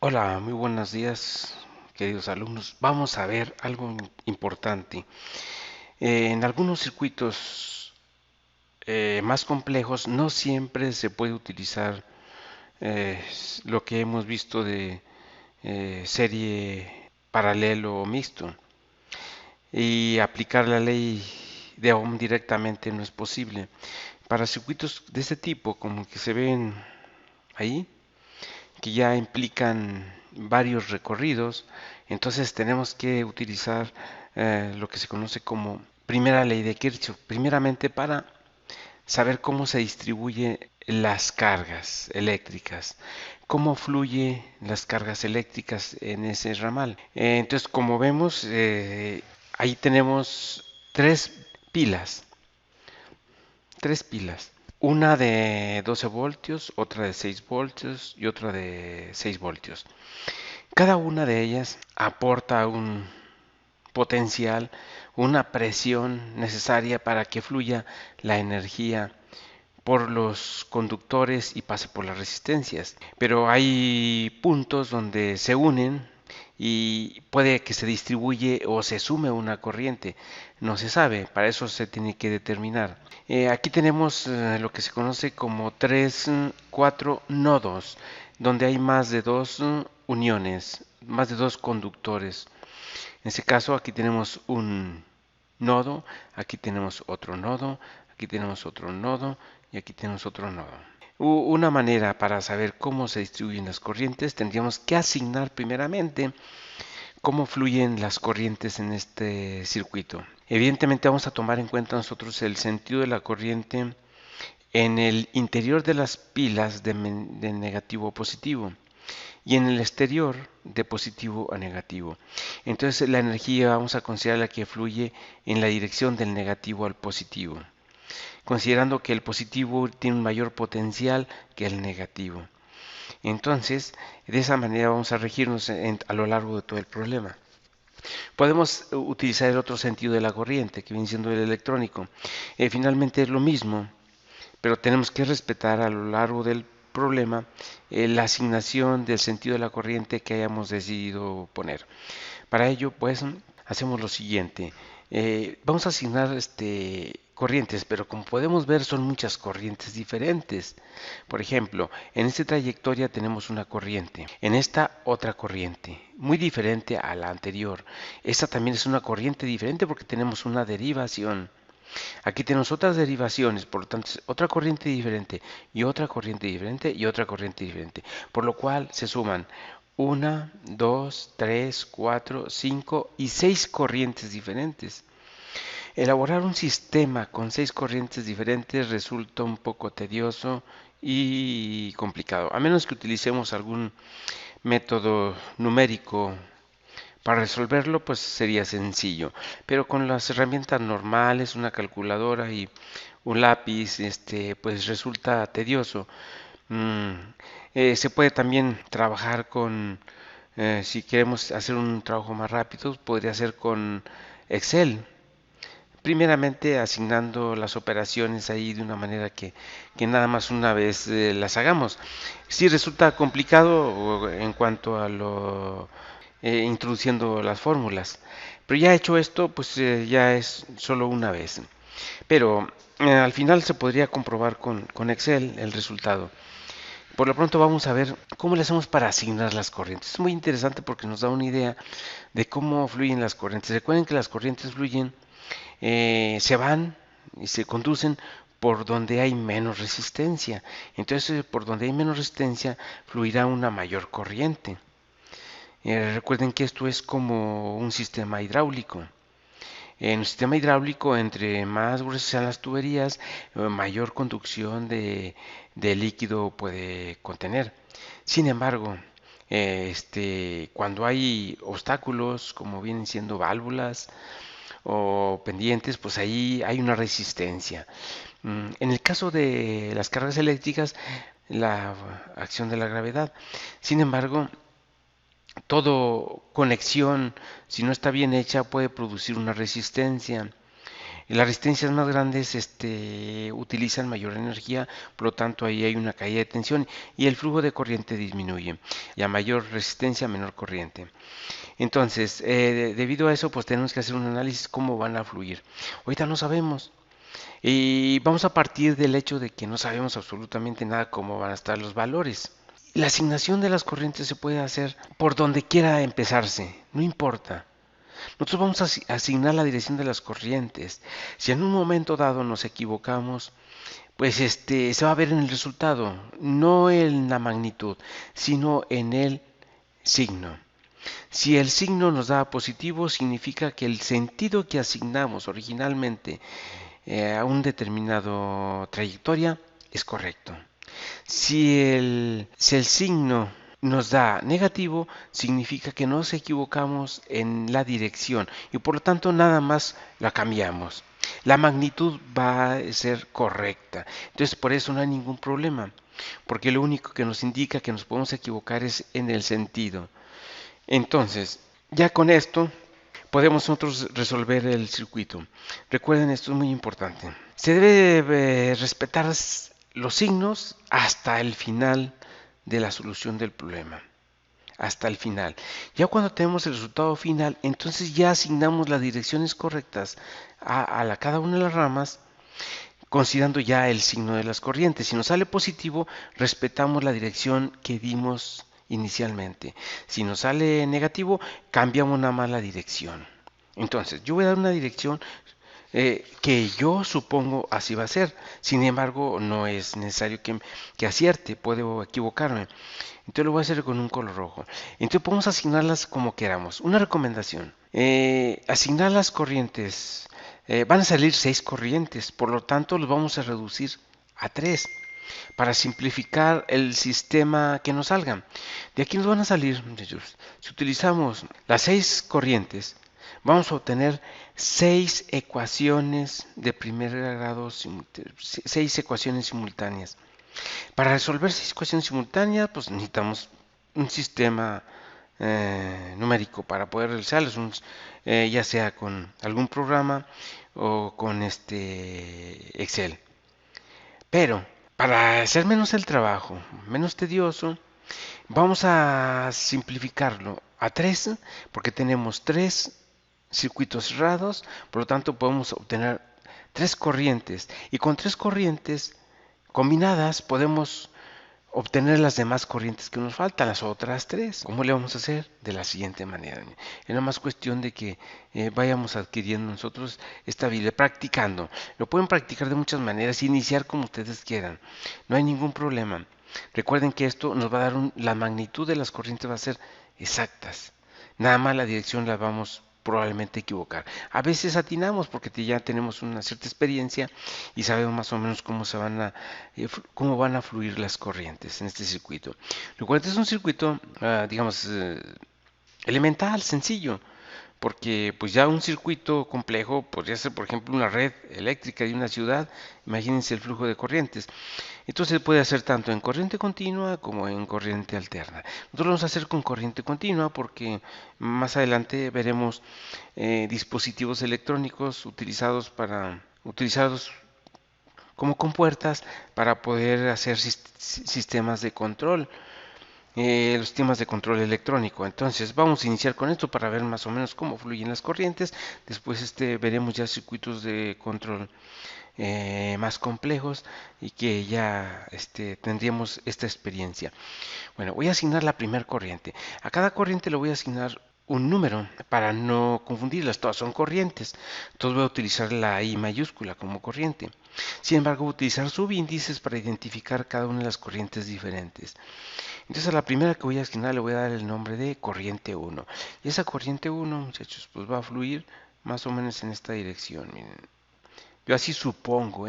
Hola, muy buenos días, queridos alumnos. Vamos a ver algo importante. En algunos circuitos más complejos no siempre se puede utilizar lo que hemos visto de serie paralelo o mixto y aplicar la ley de Ohm directamente no es posible. Para circuitos de este tipo, como que se ven ahí, que ya implican varios recorridos, entonces tenemos que utilizar lo que se conoce como primera ley de Kirchhoff, primeramente para saber cómo se distribuyen las cargas eléctricas, cómo fluye las cargas eléctricas en ese ramal. Entonces, como vemos, ahí tenemos tres pilas, tres pilas. Una de 12 voltios, otra de 6 voltios y otra de 6 voltios. Cada una de ellas aporta un potencial, una presión necesaria para que fluya la energía por los conductores y pase por las resistencias. Pero hay puntos donde se unen y puede que se distribuye o se sume una corriente. No se sabe, para eso se tiene que determinar. Aquí tenemos lo que se conoce como 4 nodos, donde hay más de dos uniones, más de dos conductores. En este caso, aquí tenemos un nodo, aquí tenemos otro nodo, aquí tenemos otro nodo y aquí tenemos otro nodo. Una manera para saber cómo se distribuyen las corrientes, tendríamos que asignar primeramente cómo fluyen las corrientes en este circuito. Evidentemente vamos a tomar en cuenta nosotros el sentido de la corriente en el interior de las pilas de negativo a positivo y en el exterior de positivo a negativo. Entonces la energía vamos a considerar la que fluye en la dirección del negativo al positivo, considerando que el positivo tiene un mayor potencial que el negativo. Entonces, de esa manera vamos a regirnos a lo largo de todo el problema. Podemos utilizar el otro sentido de la corriente, que viene siendo el electrónico. Finalmente es lo mismo, pero tenemos que respetar a lo largo del problema la asignación del sentido de la corriente que hayamos decidido poner. Para ello, pues, hacemos lo siguiente. Vamos a asignar corrientes, pero como podemos ver son muchas corrientes diferentes. Por ejemplo, en esta trayectoria tenemos una corriente, en esta otra corriente, muy diferente a la anterior. Esta también es una corriente diferente porque tenemos una derivación. Aquí tenemos otras derivaciones, por lo tanto, otra corriente diferente y otra corriente diferente y otra corriente diferente, por lo cual se suman una, 2, 3, 4, 5 y 6 corrientes diferentes. Elaborar un sistema con 6 corrientes diferentes resulta un poco tedioso y complicado, a menos que utilicemos algún método numérico para resolverlo, pues sería sencillo, pero con las herramientas normales, una calculadora y un lápiz, pues resulta tedioso. Mm, Se puede también trabajar con, si queremos hacer un trabajo más rápido, podría ser con Excel. Primeramente asignando las operaciones ahí de una manera que nada más una vez las hagamos. Si resulta complicado en cuanto a lo introduciendo las fórmulas, pero ya hecho esto, pues ya es solo una vez. Pero al final se podría comprobar con Excel el resultado. Por lo pronto vamos a ver cómo le hacemos para asignar las corrientes. Es muy interesante porque nos da una idea de cómo fluyen las corrientes. Recuerden que las corrientes fluyen, se van y se conducen por donde hay menos resistencia. Entonces, por donde hay menos resistencia, fluirá una mayor corriente. Recuerden que esto es como un sistema hidráulico. En un sistema hidráulico, entre más gruesas sean las tuberías, mayor conducción de líquido puede contener. Sin embargo, cuando hay obstáculos, como vienen siendo válvulas o pendientes, pues ahí hay una resistencia. En el caso de las cargas eléctricas, la acción de la gravedad. Sin embargo, todo conexión, si no está bien hecha, puede producir una resistencia. Y las resistencias más grandes utilizan mayor energía, por lo tanto ahí hay una caída de tensión y el flujo de corriente disminuye. Y a mayor resistencia, menor corriente. Entonces, debido a eso, pues tenemos que hacer un análisis cómo van a fluir. Ahorita no sabemos. Y vamos a partir del hecho de que no sabemos absolutamente nada cómo van a estar los valores. La asignación de las corrientes se puede hacer por donde quiera empezarse, no importa. Nosotros vamos a asignar la dirección de las corrientes. Si en un momento dado nos equivocamos, pues se va a ver en el resultado, no en la magnitud, sino en el signo. Si el signo nos da positivo, significa que el sentido que asignamos originalmente a un determinado trayectoria es correcto. Si el signo nos da negativo, significa que nos equivocamos en la dirección y por lo tanto nada más la cambiamos. La magnitud va a ser correcta. Entonces por eso no hay ningún problema, porque lo único que nos indica que nos podemos equivocar es en el sentido. Entonces, ya con esto podemos nosotros resolver el circuito. Recuerden, esto es muy importante. Se debe respetar los signos hasta el final de la solución del problema. Hasta el final. Ya cuando tenemos el resultado final, entonces ya asignamos las direcciones correctas a cada una de las ramas, considerando ya el signo de las corrientes. Si nos sale positivo, respetamos la dirección que dimos inicialmente. Si nos sale negativo, cambiamos nada más la dirección. Entonces, yo voy a dar una dirección que yo supongo así va a ser. Sin embargo, no es necesario que acierte, puedo equivocarme. Entonces lo voy a hacer con un color rojo. Entonces podemos asignarlas como queramos. Una recomendación. Asignar las corrientes. Van a salir 6 corrientes, por lo tanto los vamos a reducir a 3 para simplificar el sistema que nos salga. De aquí nos van a salir, muchachos, si utilizamos las 6 corrientes, vamos a obtener 6 ecuaciones de primer grado, 6 ecuaciones simultáneas. Para resolver 6 ecuaciones simultáneas, pues necesitamos un sistema numérico para poder realizarlos, ya sea con algún programa o con Excel. Pero para hacer menos el trabajo, menos tedioso, vamos a simplificarlo a 3, porque tenemos 3 circuitos cerrados, por lo tanto podemos obtener 3 corrientes, y con 3 corrientes combinadas podemos obtener las demás corrientes que nos faltan, las otras 3. ¿Cómo le vamos a hacer? De la siguiente manera. Es nada más cuestión de que vayamos adquiriendo nosotros esta habilidad, practicando. Lo pueden practicar de muchas maneras, iniciar como ustedes quieran. No hay ningún problema. Recuerden que esto nos va a dar la magnitud de las corrientes va a ser exactas. Nada más la dirección la vamos probablemente equivocar. A veces atinamos porque ya tenemos una cierta experiencia y sabemos más o menos cómo van a fluir las corrientes en este circuito. Lo cual es un circuito, digamos, elemental, sencillo, porque pues ya un circuito complejo podría ser, por ejemplo, una red eléctrica de una ciudad. Imagínense el flujo de corrientes. Entonces se puede hacer tanto en corriente continua como en corriente alterna. Nosotros lo vamos a hacer con corriente continua porque más adelante veremos dispositivos electrónicos utilizados como compuertas para poder hacer sistemas de control. Los sistemas de control electrónico. Entonces vamos a iniciar con esto para ver más o menos cómo fluyen las corrientes. Después veremos ya circuitos de control más complejos y que ya tendríamos esta experiencia. Bueno, voy a asignar la primera corriente. A cada corriente le voy a asignar un número para no confundirlas, todas son corrientes. Entonces voy a utilizar la I mayúscula como corriente. Sin embargo, voy a utilizar subíndices para identificar cada una de las corrientes diferentes. Entonces a la primera que voy a asignar le voy a dar el nombre de corriente 1. Y esa corriente 1, muchachos, pues va a fluir más o menos en esta dirección. Miren. Yo así supongo,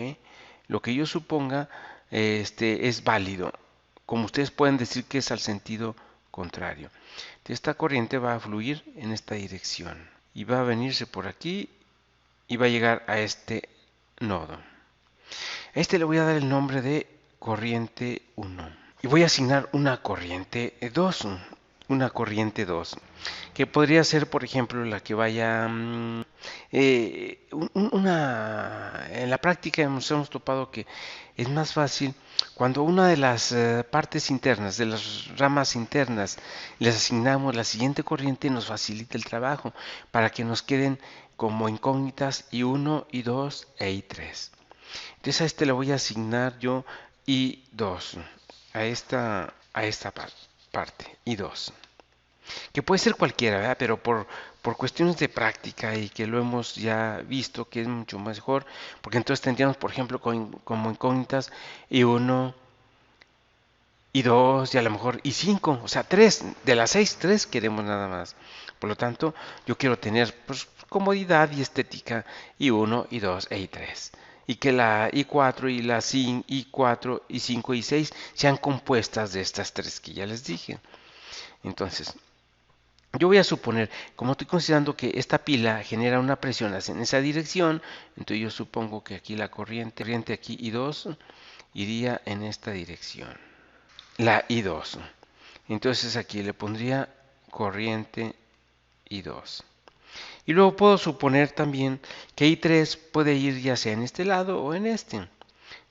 Lo que yo suponga es válido. Como ustedes pueden decir que es al sentido contrario. Esta corriente va a fluir en esta dirección. Y va a venirse por aquí y va a llegar a este nodo. A este le voy a dar el nombre de corriente 1. Y voy a asignar una corriente 2. una corriente 2, que podría ser, por ejemplo, la que vaya en la práctica hemos topado que es más fácil cuando una de las partes internas, de las ramas internas, les asignamos la siguiente corriente, nos facilita el trabajo para que nos queden como incógnitas I1, I2 e I3. Entonces a este le voy a asignar yo I2, a esta parte, I2, que puede ser cualquiera, ¿verdad? Pero por cuestiones de práctica y que lo hemos ya visto que es mucho mejor, porque entonces tendríamos, por ejemplo, como incógnitas I1, I2 y a lo mejor I5, o sea, 3, de las 6, 3 queremos nada más. Por lo tanto, yo quiero tener pues, comodidad y estética I1, I2 e I3. Y que la I4 y la I4, I5 y I6 sean compuestas de estas tres que ya les dije. Entonces, yo voy a suponer, como estoy considerando que esta pila genera una presión en esa dirección, entonces yo supongo que aquí la corriente aquí I2 iría en esta dirección. La I2. Entonces aquí le pondría corriente I2. Y luego puedo suponer también que I3 puede ir ya sea en este lado o en este.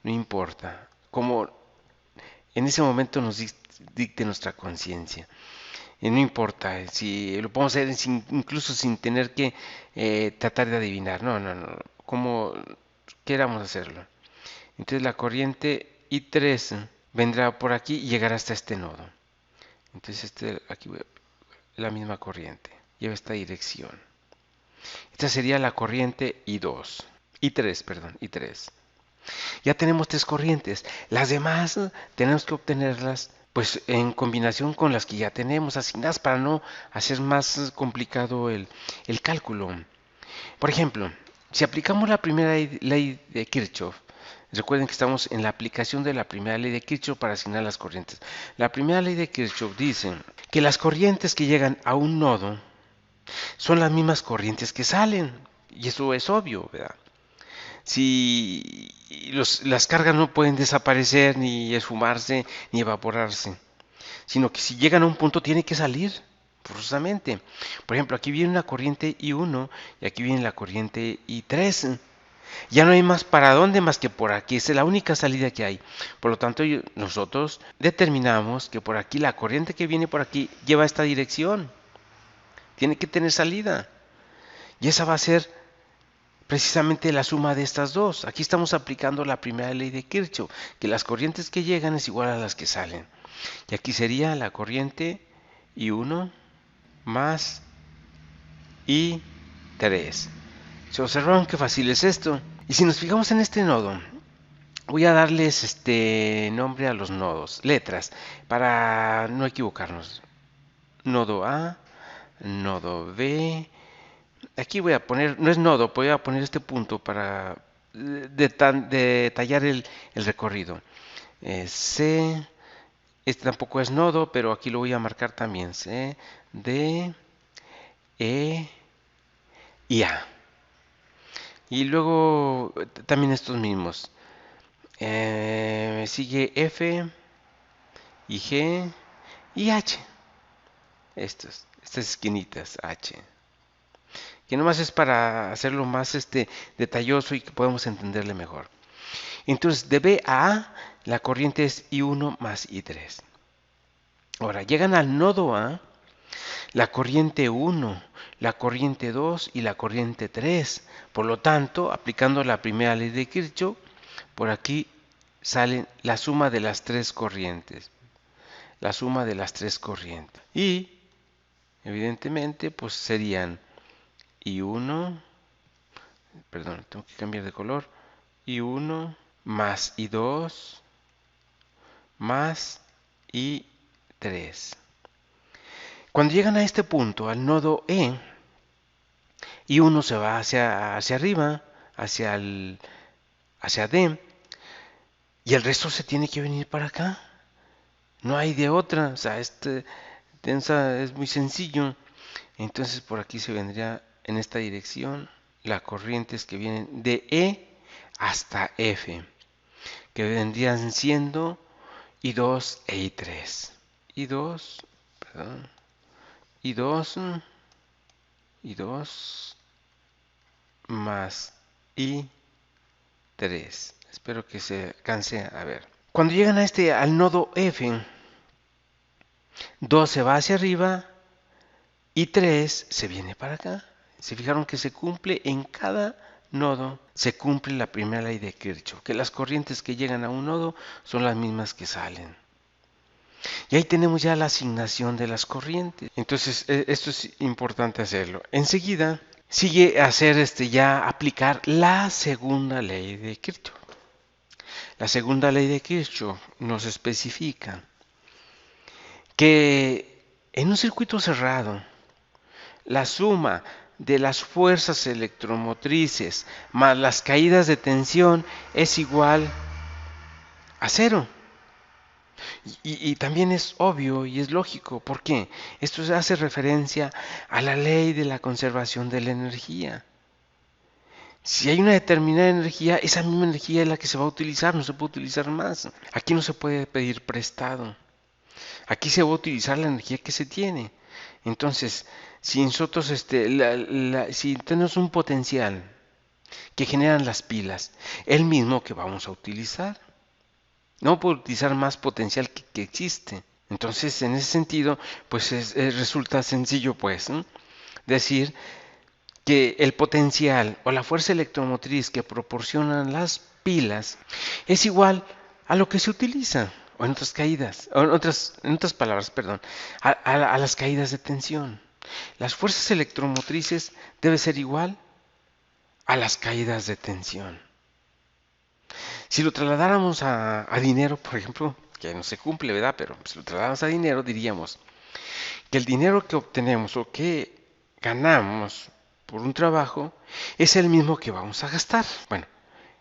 No importa. Como en ese momento nos dicte nuestra conciencia. Y no importa si lo podemos hacer incluso sin tener que tratar de adivinar. No, no, no. Como queramos hacerlo. Entonces la corriente I3 vendrá por aquí y llegará hasta este nodo. Entonces aquí la misma corriente. Lleva esta dirección. Esta sería la corriente I2. I3, perdón, I3. Ya tenemos tres corrientes. Las demás tenemos que obtenerlas pues en combinación con las que ya tenemos asignadas para no hacer más complicado el cálculo. Por ejemplo, si aplicamos la primera ley de Kirchhoff, recuerden que estamos en la aplicación de la primera ley de Kirchhoff para asignar las corrientes. La primera ley de Kirchhoff dice que las corrientes que llegan a un nodo son las mismas corrientes que salen. Y eso es obvio, ¿verdad? Si las cargas no pueden desaparecer, ni esfumarse, ni evaporarse, sino que si llegan a un punto tiene que salir, forzosamente. Por ejemplo, aquí viene una corriente I1 y aquí viene la corriente I3. Ya no hay más para dónde más que por aquí. Esa es la única salida que hay. Por lo tanto, nosotros determinamos que por aquí la corriente que viene por aquí lleva esta dirección. Tiene que tener salida. Y esa va a ser precisamente la suma de estas dos. Aquí estamos aplicando la primera ley de Kirchhoff, que las corrientes que llegan es igual a las que salen. Y aquí sería la corriente I1 más I3. ¿Se observan qué fácil es esto? Y si nos fijamos en este nodo, voy a darles nombre a los nodos, letras, para no equivocarnos. Nodo A, nodo B. Aquí voy a poner, no es nodo, voy a poner este punto para detallar el recorrido. C, este tampoco es nodo, pero aquí lo voy a marcar también. C, D, E y A. Y luego también estos mismos. Sigue F y G y H. Estas esquinitas H. Que nomás es para hacerlo más detalloso y que podamos entenderle mejor. Entonces, de B a A, la corriente es I1 más I3. Ahora, llegan al nodo A, la corriente 1, la corriente 2 y la corriente 3. Por lo tanto, aplicando la primera ley de Kirchhoff, por aquí sale la suma de las tres corrientes. La suma de las tres corrientes. Y, evidentemente, pues serían I1, perdón, tengo que cambiar de color, I1 más I2 más I3. Cuando llegan a este punto, al nodo E, I1 se va hacia arriba, hacia D, y el resto se tiene que venir para acá. No hay de otra, o sea, tensa es muy sencillo. Entonces por aquí se vendría en esta dirección las corrientes que vienen de E hasta F, que vendrían siendo I2 e I3. I2, perdón, y 2 y 2 más y 3. Espero que se alcance a ver. Cuando llegan a al nodo F, 2 se va hacia arriba y 3 se viene para acá. Se fijaron que se cumple en cada nodo, se cumple la primera ley de Kirchhoff, que las corrientes que llegan a un nodo son las mismas que salen. Y ahí tenemos ya la asignación de las corrientes. Entonces, esto es importante hacerlo. Enseguida sigue a hacer ya aplicar la segunda ley de Kirchhoff. La segunda ley de Kirchhoff nos especifica que en un circuito cerrado, la suma de las fuerzas electromotrices más las caídas de tensión es igual a cero. Y también es obvio y es lógico. ¿Por qué? Esto hace referencia a la ley de la conservación de la energía. Si hay una determinada energía, esa misma energía es la que se va a utilizar, no se puede utilizar más. Aquí no se puede pedir prestado. Aquí se va a utilizar la energía que se tiene. Entonces, si nosotros si tenemos un potencial que generan las pilas, el mismo que vamos a utilizar. No puedo utilizar más potencial que existe. Entonces, en ese sentido, pues resulta sencillo, pues, ¿no? Decir que el potencial o la fuerza electromotriz que proporcionan las pilas es igual a lo que se utiliza, o en otras caídas, o en otras palabras, perdón, a las caídas de tensión. Las fuerzas electromotrices deben ser igual a las caídas de tensión. Si lo trasladáramos a dinero, por ejemplo, que no se cumple, ¿verdad? Pero si lo trasladamos a dinero, diríamos que el dinero que obtenemos o que ganamos por un trabajo es el mismo que vamos a gastar. Bueno,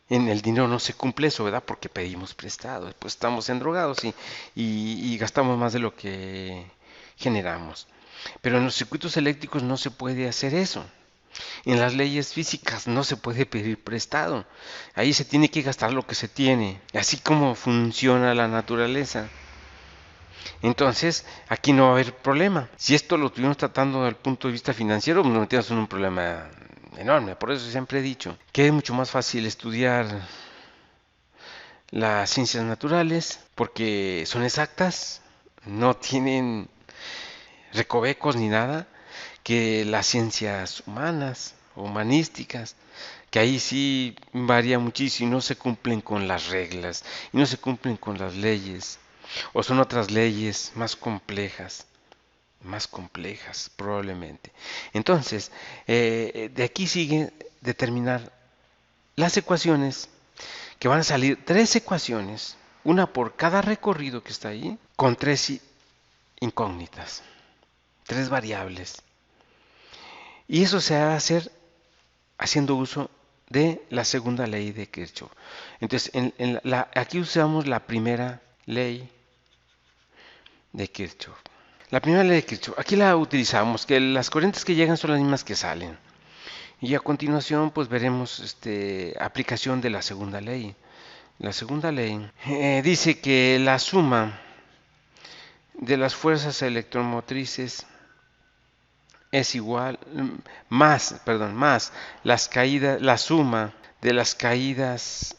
en el dinero no se cumple eso, ¿verdad? Porque pedimos prestado, después estamos endrogados y gastamos más de lo que generamos. Pero en los circuitos eléctricos no se puede hacer eso. En las leyes físicas no se puede pedir prestado. Ahí se tiene que gastar lo que se tiene, así como funciona la naturaleza. Entonces, aquí no va a haber problema. Si esto lo estuvimos tratando desde el punto de vista financiero, nos metemos en un problema enorme. Por eso siempre he dicho que es mucho más fácil estudiar las ciencias naturales porque son exactas, no tienen recovecos ni nada, que las ciencias humanas, humanísticas, que ahí sí varía muchísimo y no se cumplen con las reglas y no se cumplen con las leyes, o son otras leyes más complejas probablemente. Entonces, de aquí sigue determinar las ecuaciones, que van a salir tres ecuaciones, una por cada recorrido que está ahí, con tres incógnitas, tres variables. Y eso se va a hacer haciendo uso de la segunda ley de Kirchhoff. Entonces, aquí usamos la primera ley de Kirchhoff. La primera ley de Kirchhoff, aquí la utilizamos, que las corrientes que llegan son las mismas que salen. Y a continuación, pues veremos aplicación de la segunda ley. La segunda ley dice que la suma de las fuerzas electromotrices es igual, más las caídas, la suma de las caídas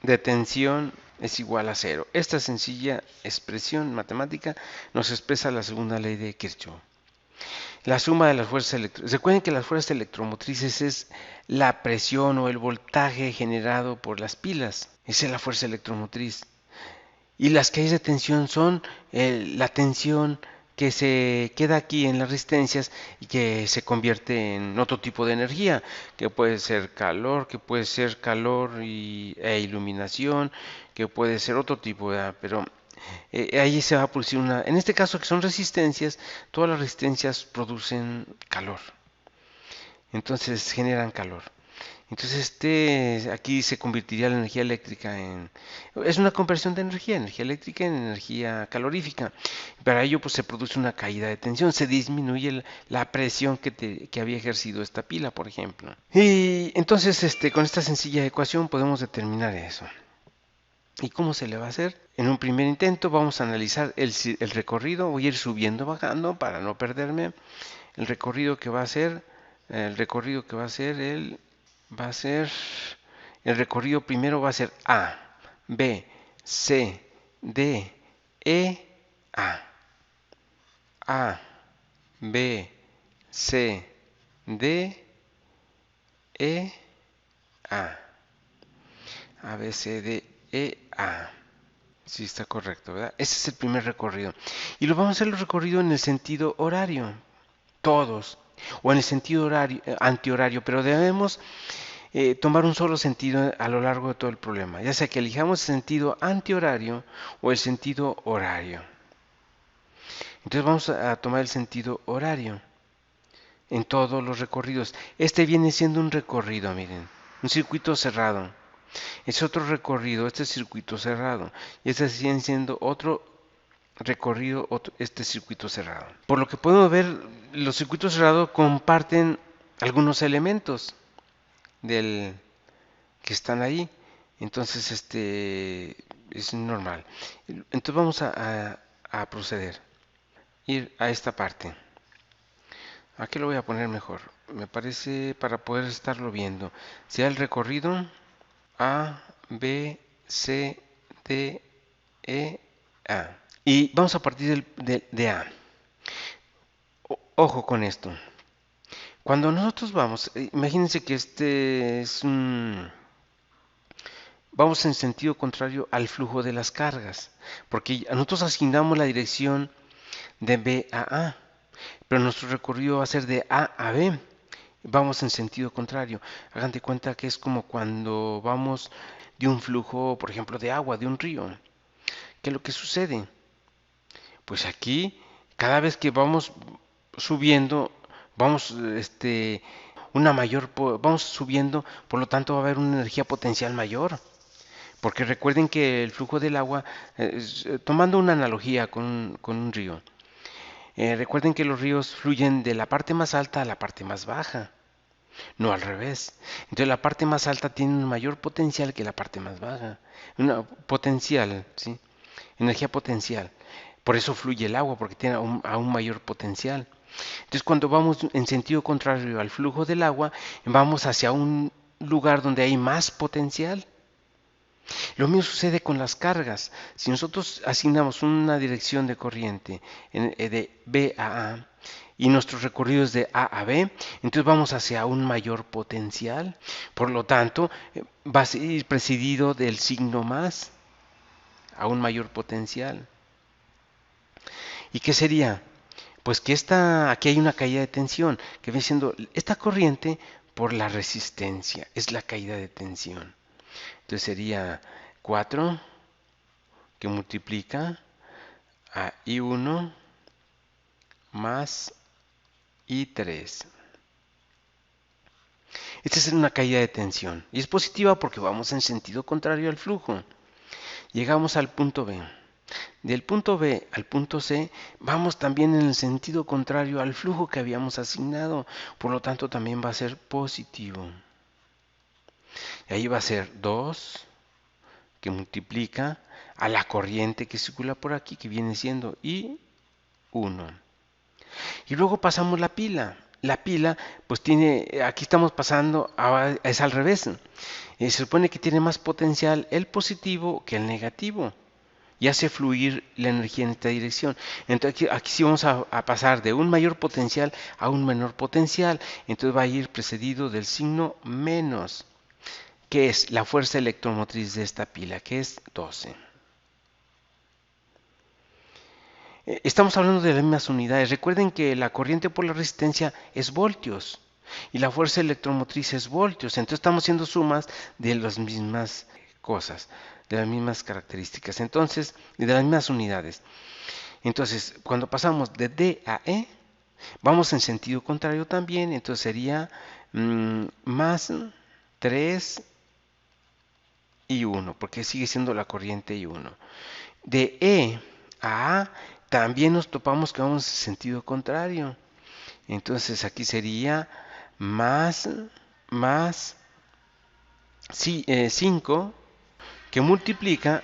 de tensión es igual a cero. Esta sencilla expresión matemática nos expresa la segunda ley de Kirchhoff. La suma de las fuerzas electromotrices. Recuerden que las fuerzas electromotrices es la presión o el voltaje generado por las pilas. Esa es la fuerza electromotriz. Y las caídas de tensión son la tensión que se queda aquí en las resistencias y que se convierte en otro tipo de energía, que puede ser calor, e iluminación, que puede ser otro tipo, ¿verdad? Pero ahí se va a producir en este caso que son resistencias, todas las resistencias producen calor, entonces generan calor. Entonces aquí se convertiría la energía eléctrica es una conversión de energía eléctrica en energía calorífica. Para ello pues se produce una caída de tensión, se disminuye la presión que había ejercido esta pila, por ejemplo. Y entonces con esta sencilla ecuación podemos determinar eso. ¿Y cómo se le va a hacer? En un primer intento vamos a analizar el recorrido, voy a ir subiendo, bajando para no perderme. El recorrido que va a ser, el recorrido que va a ser, el recorrido primero va a ser A, B, C, D, E, A. A, B, C, D, E, A. A, B, C, D, E, A. Sí, está correcto, ¿verdad? Ese es el primer recorrido. Y lo vamos a hacer el recorrido en el sentido horario, todos, o en el sentido horario, antihorario, pero debemos tomar un solo sentido a lo largo de todo el problema, ya sea que elijamos el sentido antihorario o el sentido horario. Entonces vamos a tomar el sentido horario en todos los recorridos. Este viene siendo un recorrido, miren, un circuito cerrado. Es otro recorrido, este circuito cerrado. Y este sigue siendo otro recorrido, este circuito cerrado. Por lo que podemos ver, los circuitos cerrados comparten algunos elementos del que están ahí. Entonces, es normal. Entonces vamos a proceder. Ir a esta parte. Aquí lo voy a poner mejor. Me parece para poder estarlo viendo. Sea el recorrido A, B, C, D, E, A. Y vamos a partir de A. Ojo con esto. Cuando nosotros vamos, imagínense que este es un... Vamos en sentido contrario al flujo de las cargas, porque nosotros asignamos la dirección de B a A, pero nuestro recorrido va a ser de A a B. Vamos en sentido contrario. Hagan de cuenta que es como cuando vamos de un flujo, por ejemplo, de agua, de un río. ¿Qué es lo que sucede? Pues aquí, cada vez que vamos subiendo, vamos, vamos subiendo, por lo tanto va a haber una energía potencial mayor. Porque recuerden que el flujo del agua, tomando una analogía con un río, recuerden que los ríos fluyen de la parte más alta a la parte más baja, no al revés. Entonces la parte más alta tiene un mayor potencial que la parte más baja. Una potencial, ¿sí? Energía potencial. Por eso fluye el agua, porque tiene aún mayor potencial. Entonces cuando vamos en sentido contrario al flujo del agua, vamos hacia un lugar donde hay más potencial. Lo mismo sucede con las cargas. Si nosotros asignamos una dirección de corriente de B a A y nuestro recorrido es de A a B, entonces vamos hacia un mayor potencial. Por lo tanto, va a ser precedido del signo más a un mayor potencial. ¿Y qué sería? Pues que aquí hay una caída de tensión, que viene siendo esta corriente por la resistencia, es la caída de tensión. Entonces sería 4 que multiplica a I1 más I3. Esta es una caída de tensión y es positiva porque vamos en sentido contrario al flujo. Llegamos al punto B. Del punto B al punto C vamos también en el sentido contrario al flujo que habíamos asignado, por lo tanto también va a ser positivo. Y ahí va a ser 2 que multiplica a la corriente que circula por aquí, que viene siendo I1. Y luego pasamos la pila. La pila, pues aquí estamos pasando, es al revés. Se supone que tiene más potencial el positivo que el negativo. Y hace fluir la energía en esta dirección. Entonces aquí sí vamos a pasar de un mayor potencial a un menor potencial. Entonces va a ir precedido del signo menos, que es la fuerza electromotriz de esta pila, que es 12. Estamos hablando de las mismas unidades. Recuerden que la corriente por la resistencia es voltios y la fuerza electromotriz es voltios. Entonces estamos haciendo sumas de las mismas cosas, de las mismas características. Entonces, de las mismas unidades. Entonces, cuando pasamos de D a E, vamos en sentido contrario también. Entonces sería más 3 y 1, porque sigue siendo la corriente I1. De E a A también nos topamos que vamos en sentido contrario. Entonces aquí sería más 5 que multiplica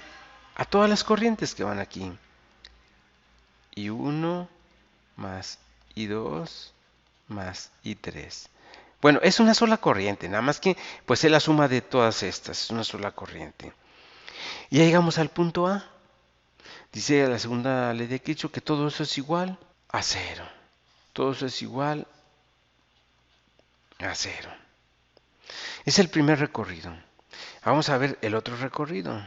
a todas las corrientes que van aquí. I1 más I2 más I3. Bueno, es una sola corriente, nada más que pues es la suma de todas estas, es una sola corriente. Y ya llegamos al punto A. Dice la segunda ley de Kirchhoff que todo eso es igual a cero. Todo eso es igual a cero. Es el primer recorrido. Vamos a ver el otro recorrido.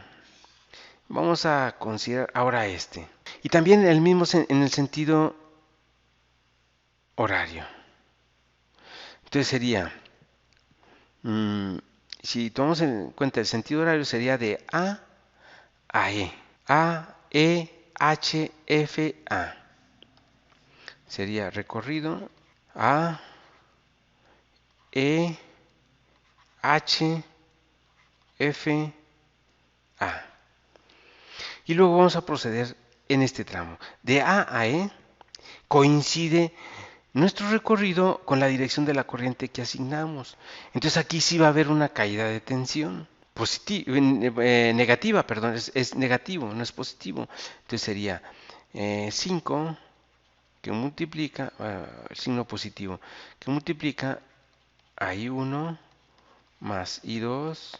Vamos a considerar ahora este. Y también el mismo en el sentido horario. Entonces sería, si tomamos en cuenta el sentido horario, sería de A a E. A, E, H, F, A. Sería recorrido A, E, H, F, A. Y luego vamos a proceder en este tramo. De A a E coincide nuestro recorrido con la dirección de la corriente que asignamos. Entonces aquí sí va a haber una caída de tensión. Negativa, perdón, es negativo, no es positivo. Entonces sería 5 que multiplica, el signo positivo, que multiplica a I1 más I2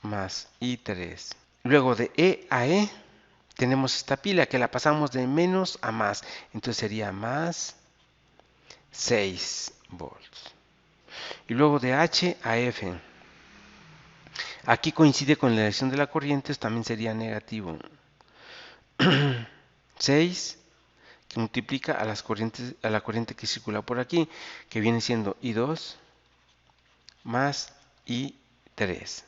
más I3. Luego de E a E tenemos esta pila que la pasamos de menos a más. Entonces sería más 6 volts. Y luego de H a F. Aquí coincide con la dirección de la corriente, también sería negativo. 6 que multiplica a la corriente que circula por aquí, que viene siendo I2 más I3.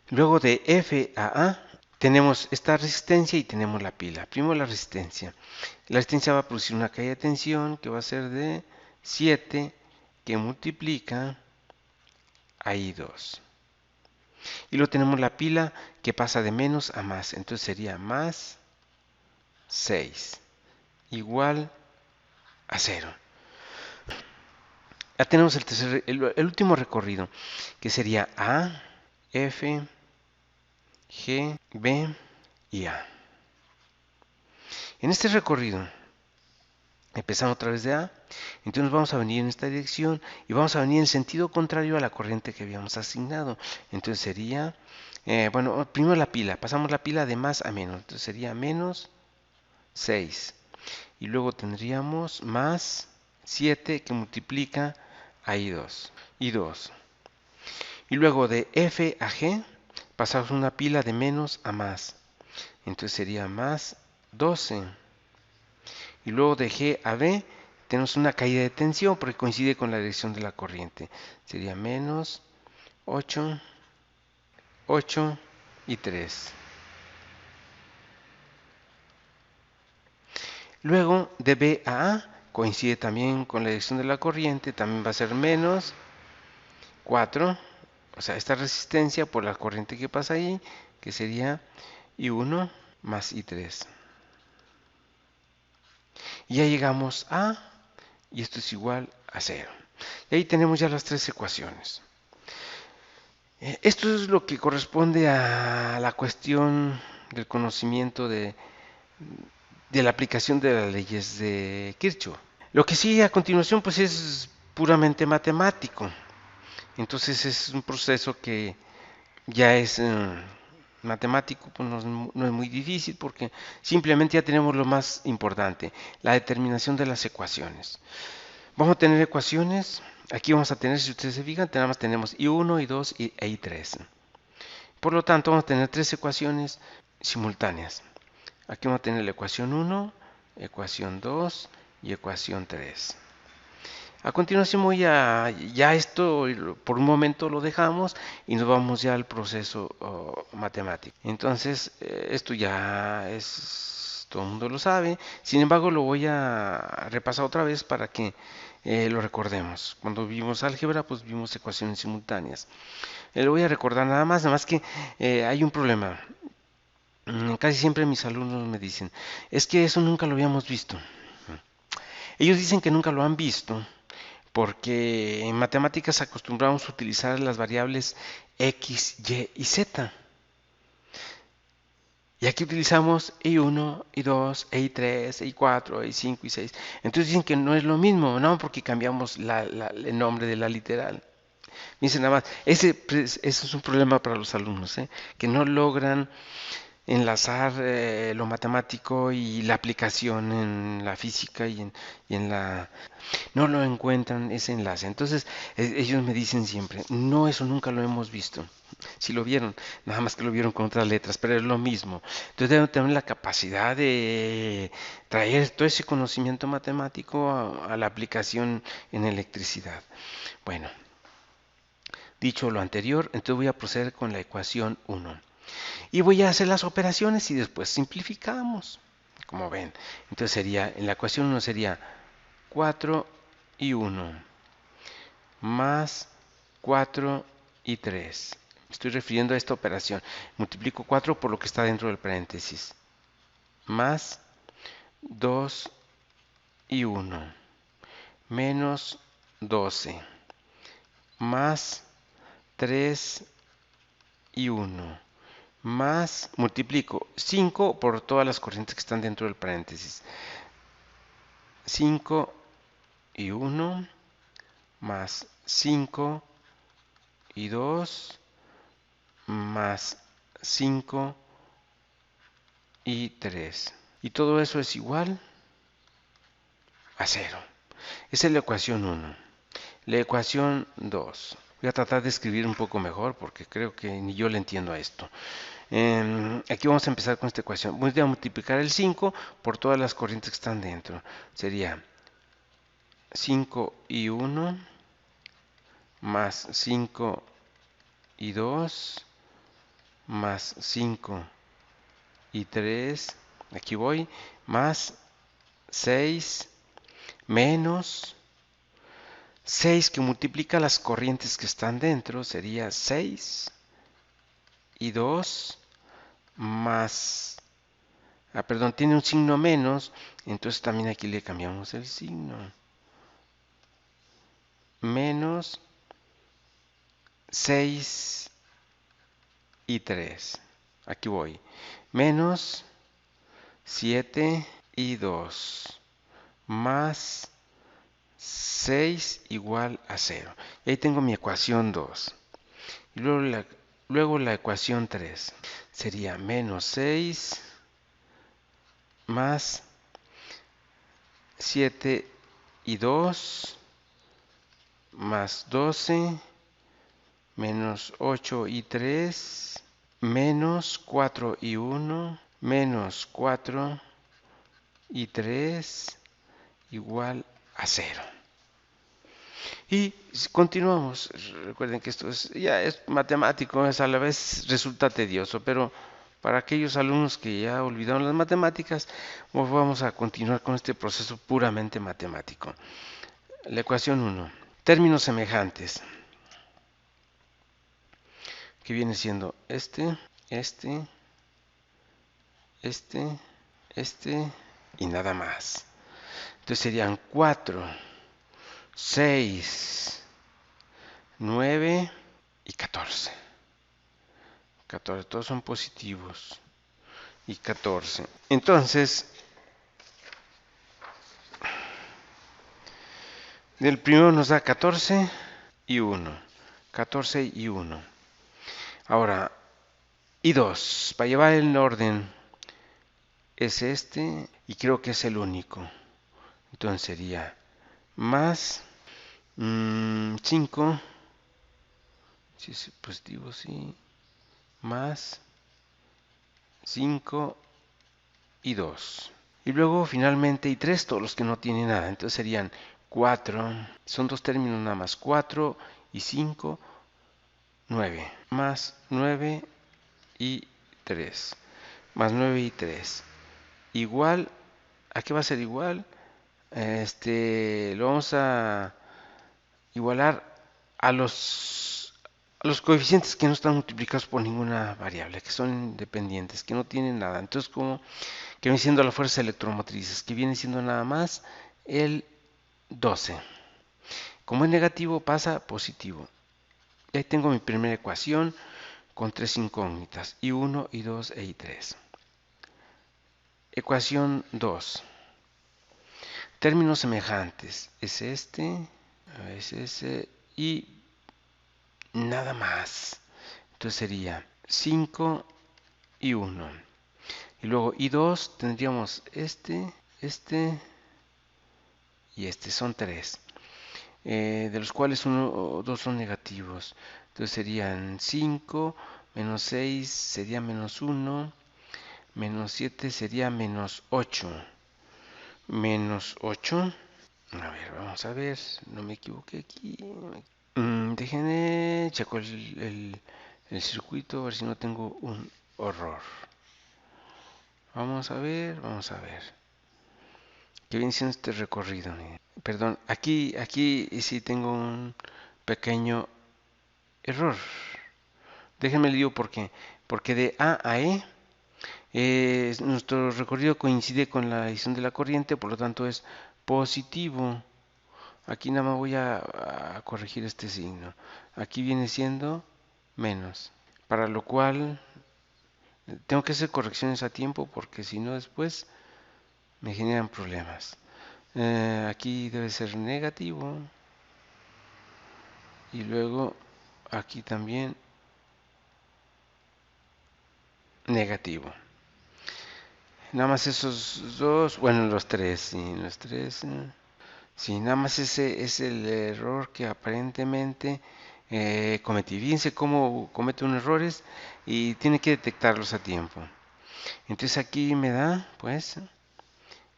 Luego de F a A tenemos esta resistencia y tenemos la pila. Primero la resistencia. La resistencia va a producir una caída de tensión que va a ser de 7 que multiplica a I2. Y luego tenemos la pila que pasa de menos a más. Entonces sería más 6 igual a 0. Ya tenemos el último recorrido, que sería A, F, G, B y A. En este recorrido, empezando otra vez de A, entonces vamos a venir en esta dirección y vamos a venir en sentido contrario a la corriente que habíamos asignado. Entonces sería, bueno, primero la pila, pasamos la pila de más a menos, entonces sería menos 6. Y luego tendríamos más 7 que multiplica a I2. Y luego de F a G pasamos una pila de menos a más. Entonces sería más 12. Y luego de G a B tenemos una caída de tensión porque coincide con la dirección de la corriente. Sería menos 8, 8 y 3. Luego de B a A coincide también con la dirección de la corriente, también va a ser menos 4, o sea, esta resistencia por la corriente que pasa ahí, que sería I1 más I3. Y ya llegamos a, y esto es igual a 0. Y ahí tenemos ya las tres ecuaciones. Esto es lo que corresponde a la cuestión del conocimiento de la aplicación de las leyes de Kirchhoff. Lo que sigue a continuación pues es puramente matemático. Entonces es un proceso que ya es matemático, pues no es muy difícil porque simplemente ya tenemos lo más importante, la determinación de las ecuaciones. Vamos a tener ecuaciones, aquí vamos a tener, si ustedes se fijan, nada más tenemos I1, I2 e I3. Por lo tanto, vamos a tener tres ecuaciones simultáneas. Aquí vamos a tener la ecuación 1, ecuación 2 y ecuación 3. A continuación ya esto por un momento lo dejamos y nos vamos ya al proceso matemático. Entonces esto ya es, todo el mundo lo sabe, sin embargo lo voy a repasar otra vez para que lo recordemos. Cuando vimos álgebra pues vimos ecuaciones simultáneas. Lo voy a recordar nada más que hay un problema. Casi siempre mis alumnos me dicen, es que eso nunca lo habíamos visto. Ellos dicen que nunca lo han visto porque en matemáticas acostumbramos a utilizar las variables x, y y z. Y aquí utilizamos I1, I2, I3, I4, I5 y 6. Entonces dicen que no es lo mismo, ¿no? Porque cambiamos el nombre de la literal. Dicen nada más, ese es un problema para los alumnos, ¿eh? Que no logran enlazar lo matemático y la aplicación en la física y en la... No lo encuentran ese enlace. Entonces ellos me dicen siempre, no, eso nunca lo hemos visto. Si lo vieron, nada más que lo vieron con otras letras, pero es lo mismo. Entonces deben tener la capacidad de traer todo ese conocimiento matemático a la aplicación en electricidad. Bueno, dicho lo anterior, entonces voy a proceder con la ecuación 1. Y voy a hacer las operaciones y después simplificamos. Como ven, entonces sería, en la ecuación 1 sería 4 y 1 más 4 y 3. Me estoy refiriendo a esta operación. Multiplico 4 por lo que está dentro del paréntesis. Más 2 y 1 menos 12 más 3 y 1 más, multiplico 5 por todas las corrientes que están dentro del paréntesis. 5 y 1 más 5 y 2 más 5 y 3. Y todo eso es igual a 0. Esa es la ecuación 1. La ecuación 2. Voy a tratar de escribir un poco mejor porque creo que ni yo le entiendo a esto. Aquí vamos a empezar con esta ecuación. Voy a multiplicar el 5 por todas las corrientes que están dentro. Sería 5 y 1 más 5 y 2 más 5 y 3. Aquí voy. Más 6 menos 6 que multiplica las corrientes que están dentro. Sería 6 y 2 más... perdón, tiene un signo menos. Entonces también aquí le cambiamos el signo. Menos 6 y 3. Aquí voy. Menos 7 y 2. Más 6 igual a 0. Y ahí tengo mi ecuación 2. Y luego la ecuación 3. Sería menos 6 más 7 y 2 más 12 menos 8 y 3 menos 4 y 1 menos 4 y 3 igual a 0. Y continuamos. Recuerden que esto ya es matemático, es a la vez resulta tedioso, pero para aquellos alumnos que ya olvidaron las matemáticas, pues vamos a continuar con este proceso puramente matemático. La ecuación 1. Términos semejantes, que viene siendo este y nada más. Entonces serían 4, 6, 9 y 14. 14, todos son positivos. Y 14. Entonces, del primero nos da 14 y 1. 14 y 1. Ahora, y 2. Para llevar el orden es este y creo que es el único. Entonces sería más 5. Si es positivo, sí. Más 5 y 2. Y luego finalmente y 3, todos los que no tienen nada. Entonces serían 4. Son dos términos nada más. 4 y 5, 9. Más 9 y 3. Más 9 y 3. Igual, ¿a qué va a ser igual? Lo vamos a igualar a los coeficientes que no están multiplicados por ninguna variable, que son independientes, que no tienen nada. Entonces, como que viene siendo la fuerza electromotrices, que viene siendo nada más el 12. Como es negativo, pasa a positivo. Y ahí tengo mi primera ecuación con tres incógnitas, I1, I2 e I3. Ecuación 2. Términos semejantes. Es este, es ese y nada más. Entonces sería 5 y 1. Y luego I2 tendríamos este y este. Son 3. De los cuales uno o dos son negativos. Entonces serían 5, menos 6 sería menos 1, menos 7 sería menos 8. Menos 8. A ver, vamos a ver, no me equivoqué aquí. Déjenme, checo el circuito, a ver si no tengo un error. Vamos a ver, vamos a ver. ¿Qué viene siendo este recorrido? Perdón, aquí sí tengo un pequeño error. Déjenme le digo por qué. Porque de A a E, nuestro recorrido coincide con la dirección de la corriente, por lo tanto es positivo. Aquí nada más voy a corregir este signo. Aquí viene siendo menos. Para lo cual tengo que hacer correcciones a tiempo porque si no después me generan problemas. Aquí debe ser negativo. Y luego aquí también negativo. Nada más esos dos, bueno, los tres, sí, los tres. Sí, nada más ese es el error que aparentemente cometí. Fíjense cómo comete unos errores y tiene que detectarlos a tiempo. Entonces aquí me da, pues,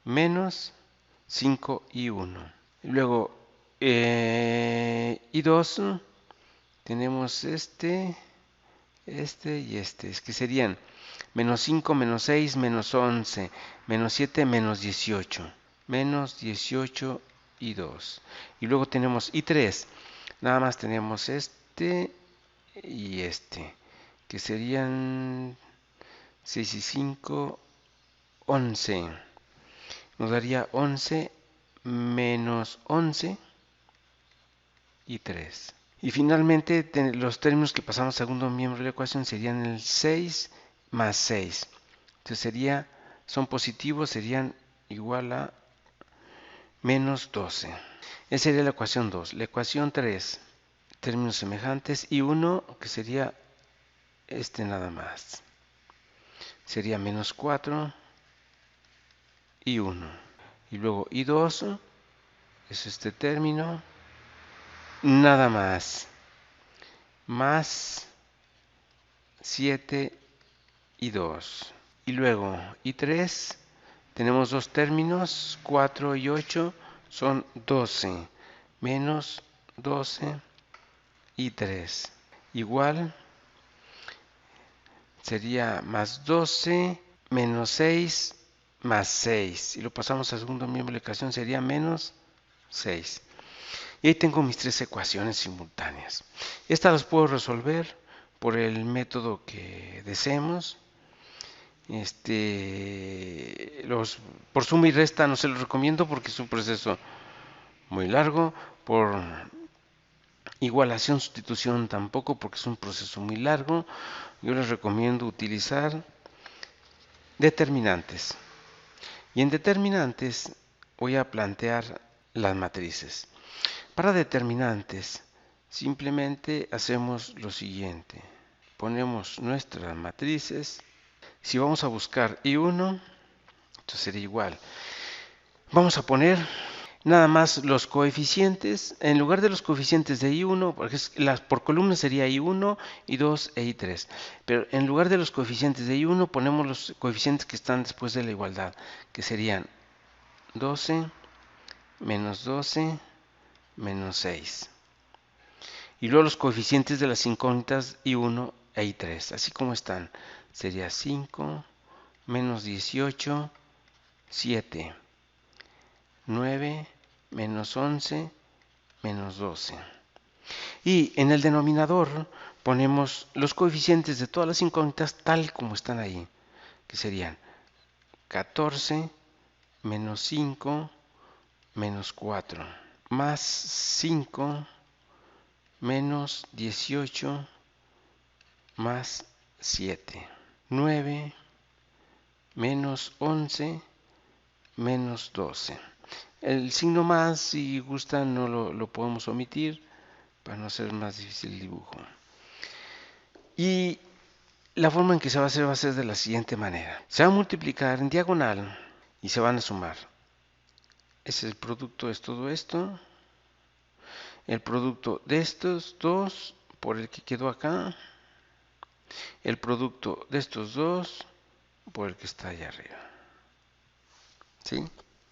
menos 5 y 1. Luego, y 2, tenemos este y este. Es que serían menos 5, menos 6, menos 11, menos 7, menos 18. Menos 18 y 2. Y luego tenemos y 3. Nada más tenemos este y este, que serían 6 y 5, 11. Nos daría 11 menos 11 y 3. Y finalmente los términos que pasamos al segundo miembro de la ecuación serían el 6 más 6. Entonces son positivos, serían igual a menos 12. Esa sería la ecuación 2. La ecuación 3, términos semejantes, y 1, que sería este nada más. Sería menos 4 y 1. Y luego y 2 es este término, nada más. Más 7 y 2. Y luego y 3, tenemos dos términos, 4 y 8 son 12. Menos 12 y 3. Igual sería más 12 menos 6 más 6. Si lo pasamos al segundo miembro de la ecuación sería menos 6. Y ahí tengo mis tres ecuaciones simultáneas. Estas las puedo resolver por el método que deseemos. Por suma y resta no se los recomiendo porque es un proceso muy largo. Por igualación, sustitución tampoco porque es un proceso muy largo. Yo les recomiendo utilizar determinantes. Y en determinantes voy a plantear las matrices. Para determinantes, simplemente hacemos lo siguiente. Ponemos nuestras matrices. Si vamos a buscar I1, entonces sería igual. Vamos a poner nada más los coeficientes. En lugar de los coeficientes de I1, porque por columna sería I1, I2 e I3. Pero en lugar de los coeficientes de I1, ponemos los coeficientes que están después de la igualdad, que serían 12, menos 12, menos 6. Y luego los coeficientes de las incógnitas I1 e I3, así como están. Sería 5, menos 18, 7, 9, menos 11, menos 12. Y en el denominador ponemos los coeficientes de todas las incógnitas tal como están ahí, que serían 14, menos 5, menos 4, más 5, menos 18, más 7, 9, menos 11, menos 12. El signo más, si gustan, no lo podemos omitir para no hacer más difícil el dibujo. Y la forma en que se va a hacer de la siguiente manera. Se va a multiplicar en diagonal y se van a sumar. Ese es el producto de todo esto. El producto de estos dos por el que quedó acá. El producto de estos dos por el que está allá arriba. ¿Sí?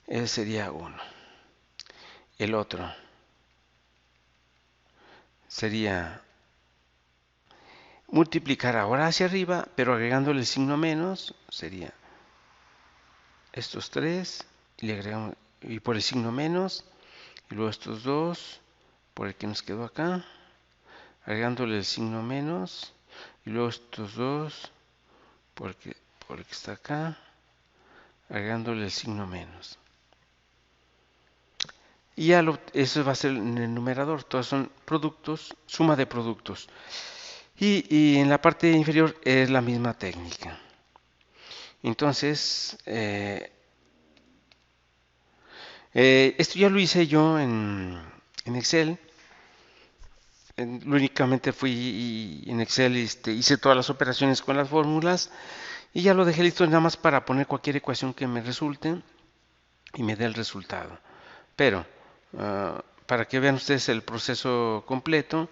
Ese sería uno. El otro sería multiplicar ahora hacia arriba, pero agregándole el signo menos, sería estos tres, y le agregamos, y por el signo menos, y luego estos dos, por el que nos quedó acá, agregándole el signo menos, y luego estos dos, por el que está acá, agregándole el signo menos. Y ya eso va a ser en el numerador, todos son productos, suma de productos. Y en la parte inferior es la misma técnica. Entonces, esto ya lo hice yo en Excel. Únicamente fui en Excel, hice todas las operaciones con las fórmulas y ya lo dejé listo nada más para poner cualquier ecuación que me resulte y me dé el resultado. Pero, para que vean ustedes el proceso completo,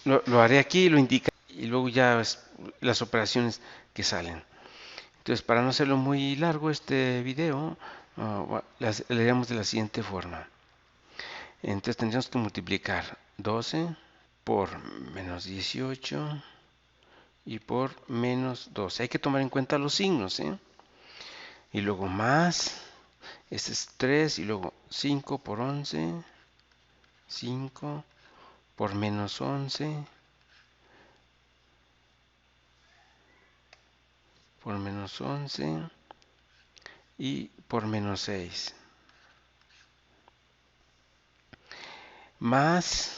lo haré aquí, lo indica y luego ya las operaciones que salen. Entonces, para no hacerlo muy largo este video, le haremos de la siguiente forma. Entonces tendríamos que multiplicar 12 por menos 18 y por menos 12. Hay que tomar en cuenta los signos, ¿eh? Y luego más, este es 3 y luego 5 por 11, 5 por menos 11, por menos 11 y por menos 6. Más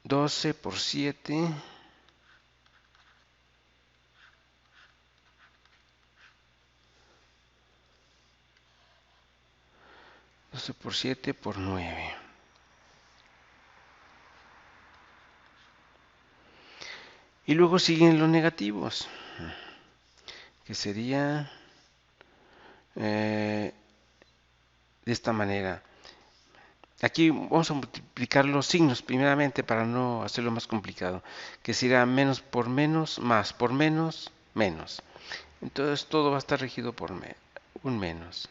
12 por 7, 12 por 7 por 9. Y luego siguen los negativos, que sería de esta manera. Aquí vamos a multiplicar los signos primeramente para no hacerlo más complicado, que será menos por menos, más por menos, menos. Entonces todo va a estar regido por un menos.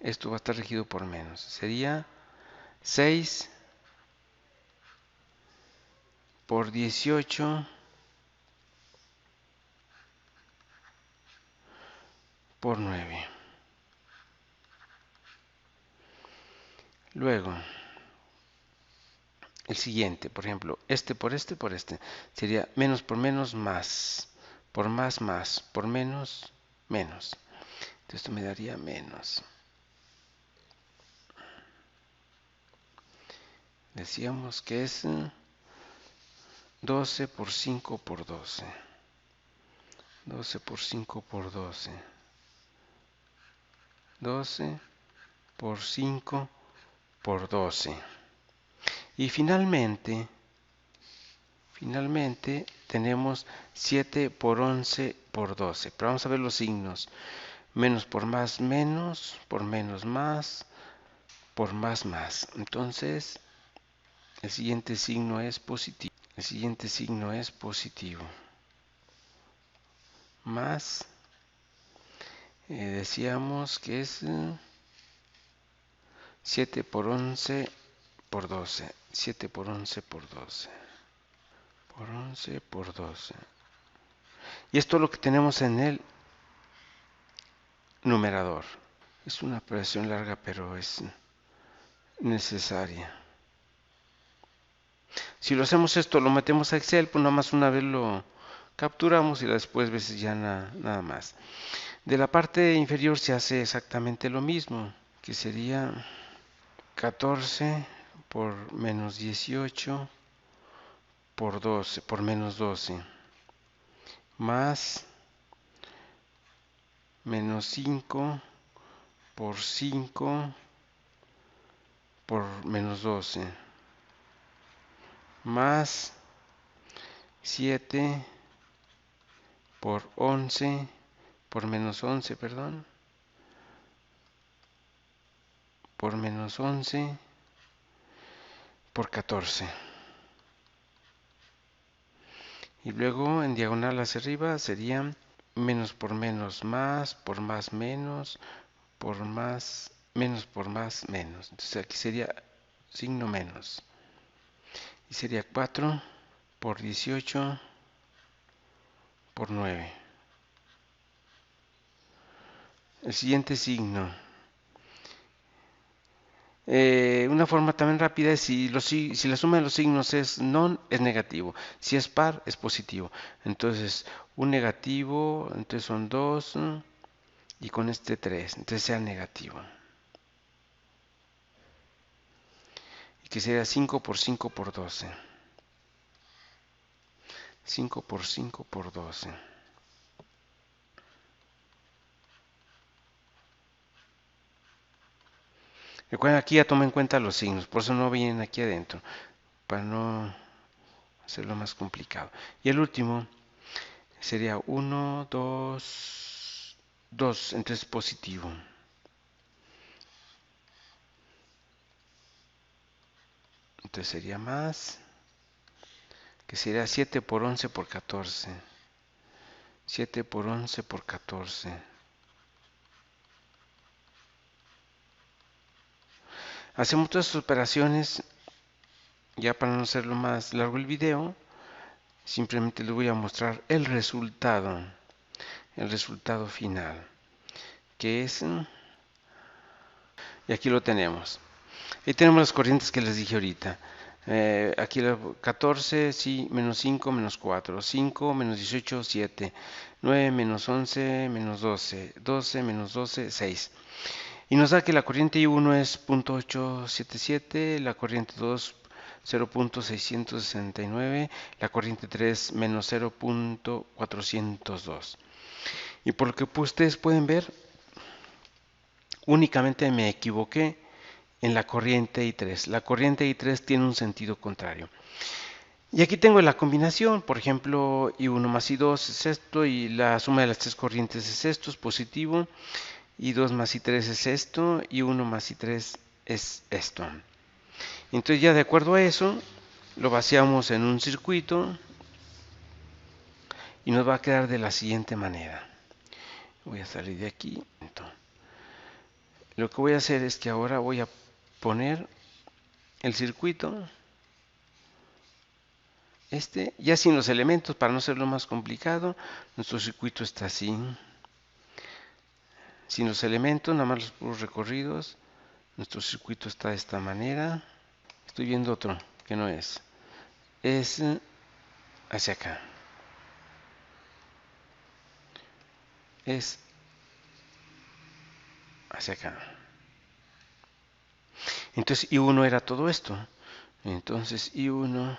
Esto va a estar regido por menos. Sería 6 por 18 por 9. Luego, el siguiente, por ejemplo, por este, sería menos por menos, más. Por más, más. Por menos, menos. Entonces esto me daría menos. Decíamos que es 12 por 5 por 12. 12 por 5 por 12. 12 por 5 por 12. Y finalmente tenemos 7 por 11 por 12. Pero vamos a ver los signos. Menos por más, menos. Por menos, más. Por más, más. Entonces, el siguiente signo es positivo. El siguiente signo es positivo. Más. Decíamos que es 7 por 11 por 12. 7 por 11 por 12. Por 11 por 12. Y esto es lo que tenemos en el numerador. Es una operación larga, pero es necesaria. Si lo hacemos esto, lo metemos a Excel, pues nada más una vez lo capturamos y después veces ya nada más. De la parte inferior se hace exactamente lo mismo, que sería 14 por menos 18 por 12, por menos 12, más menos 5 por 5 por menos 12 más 7 por 11 por menos 11, perdón, por menos 11 por 14. Y luego en diagonal hacia arriba sería menos por menos más, por más menos, por más menos por más menos. Entonces aquí sería signo menos. Y sería 4 por 18 por 9. El siguiente signo. Una forma también rápida es si la suma de los signos es non, es negativo. Si es par, es positivo. Entonces, un negativo, entonces son 2 y con este 3. Entonces sea negativo. Y que sería 5 por 5 por 12. 5 por 5 por 12. Recuerden, aquí ya tomen en cuenta los signos, por eso no vienen aquí adentro, para no hacerlo más complicado. Y el último sería 1, 2, 2, entonces positivo. Entonces sería más, que sería 7 por 11 por 14. 7 por 11 por 14. Hacemos todas estas operaciones, ya para no hacerlo más largo el video, simplemente les voy a mostrar el resultado final, que es, y aquí lo tenemos. Ahí tenemos las corrientes que les dije ahorita. Aquí 14, sí, menos 5, menos 4, 5, menos 18, 7, 9, menos 11, menos 12, 12, menos 12, 6. Y nos da que la corriente I1 es 0.877, la corriente 2 0.669, la corriente 3 menos 0.402. Y por lo que ustedes pueden ver, únicamente me equivoqué en la corriente I3. La corriente I3 tiene un sentido contrario. Y aquí tengo la combinación, por ejemplo, I1 más I2 es esto, y la suma de las tres corrientes es esto, es positivo. I2 más I3 es esto, I1 más I3 es esto. Entonces ya de acuerdo a eso, lo vaciamos en un circuito y nos va a quedar de la siguiente manera. Voy a salir de aquí. Lo que voy a hacer es que ahora voy a poner el circuito, ya sin los elementos, para no hacerlo más complicado. Nuestro circuito está así, sin los elementos, nada más los puros recorridos. Nuestro circuito está de esta manera. Estoy viendo otro que no es hacia acá, es hacia acá. Entonces I1 era todo esto. Entonces I1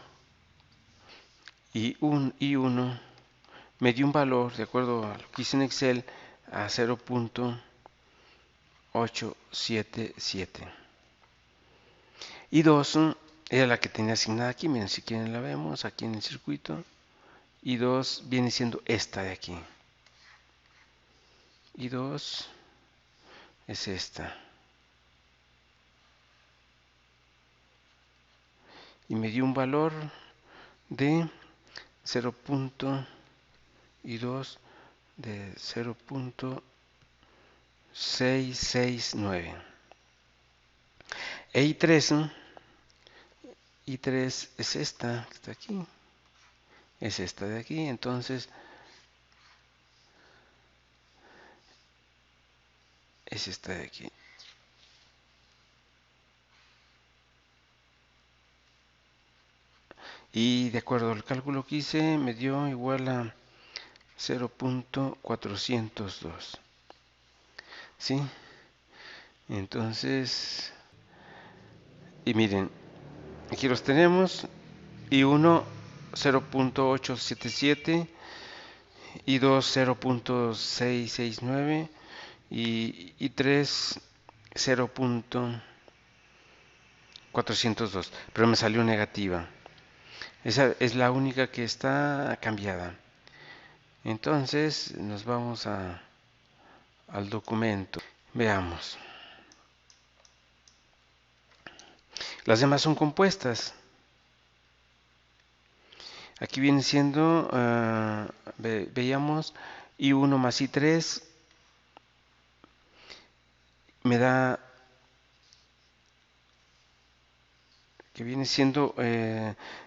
me dio un valor, de acuerdo a lo que hice en Excel, a 0.877. Y 2 era la que tenía asignada aquí. Miren, si quieren la vemos aquí en el circuito. Y 2 viene siendo esta de aquí. Y 2 es esta. Y me dio un valor de 0.2 de 0.669. E I3 es esta que está aquí. Es esta de aquí. Entonces es esta de aquí. Y de acuerdo al cálculo que hice, me dio igual a 0.402. ¿Sí? Entonces, y miren, aquí los tenemos. I1 0.877 I2 0.669 y I3 0.402, pero me salió negativa. Esa es la única que está cambiada. Entonces nos vamos al documento. Veamos. Las demás son compuestas. Aquí viene siendo, veíamos, I1 más I3 me da, que viene siendo,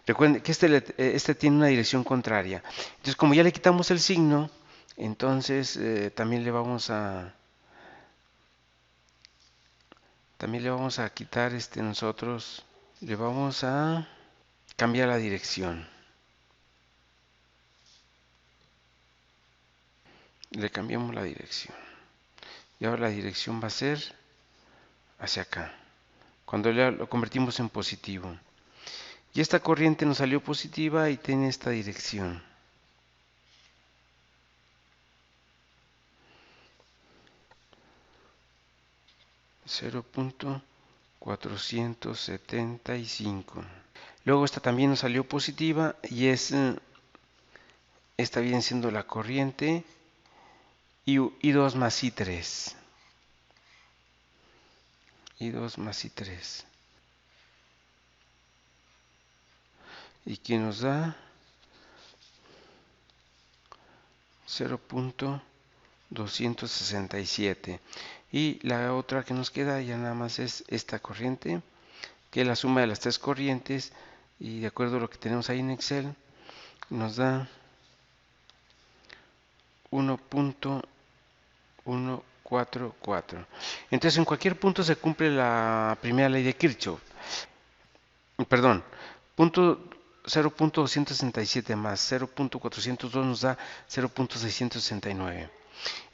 recuerden que este tiene una dirección contraria. Entonces, como ya le quitamos el signo, entonces también le vamos a quitar nosotros, le vamos a cambiar la dirección. Le cambiamos la dirección. Y ahora la dirección va a ser hacia acá, cuando lo convertimos en positivo. Y esta corriente nos salió positiva y tiene esta dirección. .475. Luego esta también nos salió positiva y esta viene siendo la corriente I2 más I3. I2 más I3. Y que nos da 0.267. Y la otra que nos queda ya nada más es esta corriente, que es la suma de las tres corrientes, y de acuerdo a lo que tenemos ahí en Excel, nos da 1.144. Entonces en cualquier punto se cumple la primera ley de Kirchhoff. Perdón, 0.267 más 0.402 nos da 0.669.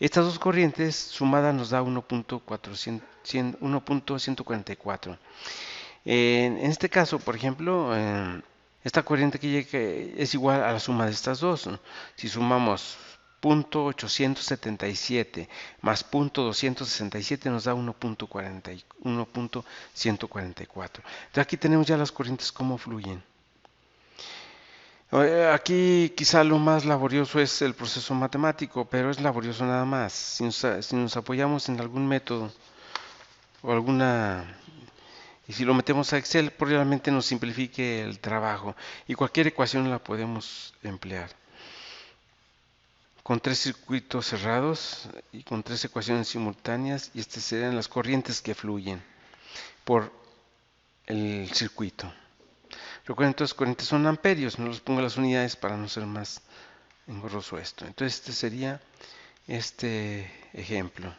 Estas dos corrientes sumadas nos da 1.144. En este caso, por ejemplo, esta corriente que es igual a la suma de estas dos. Si sumamos 0.877 más 0.267 nos da 1.144. Entonces aquí tenemos ya las corrientes cómo fluyen. Aquí quizá lo más laborioso es el proceso matemático, pero es laborioso nada más. Si nos apoyamos en algún método o y si lo metemos a Excel, probablemente nos simplifique el trabajo y cualquier ecuación la podemos emplear. Con tres circuitos cerrados y con tres ecuaciones simultáneas, y estas serían las corrientes que fluyen por el circuito. Recuerden, entonces corrientes son amperios, no los pongo las unidades para no ser más engorroso esto. Entonces este sería este ejemplo.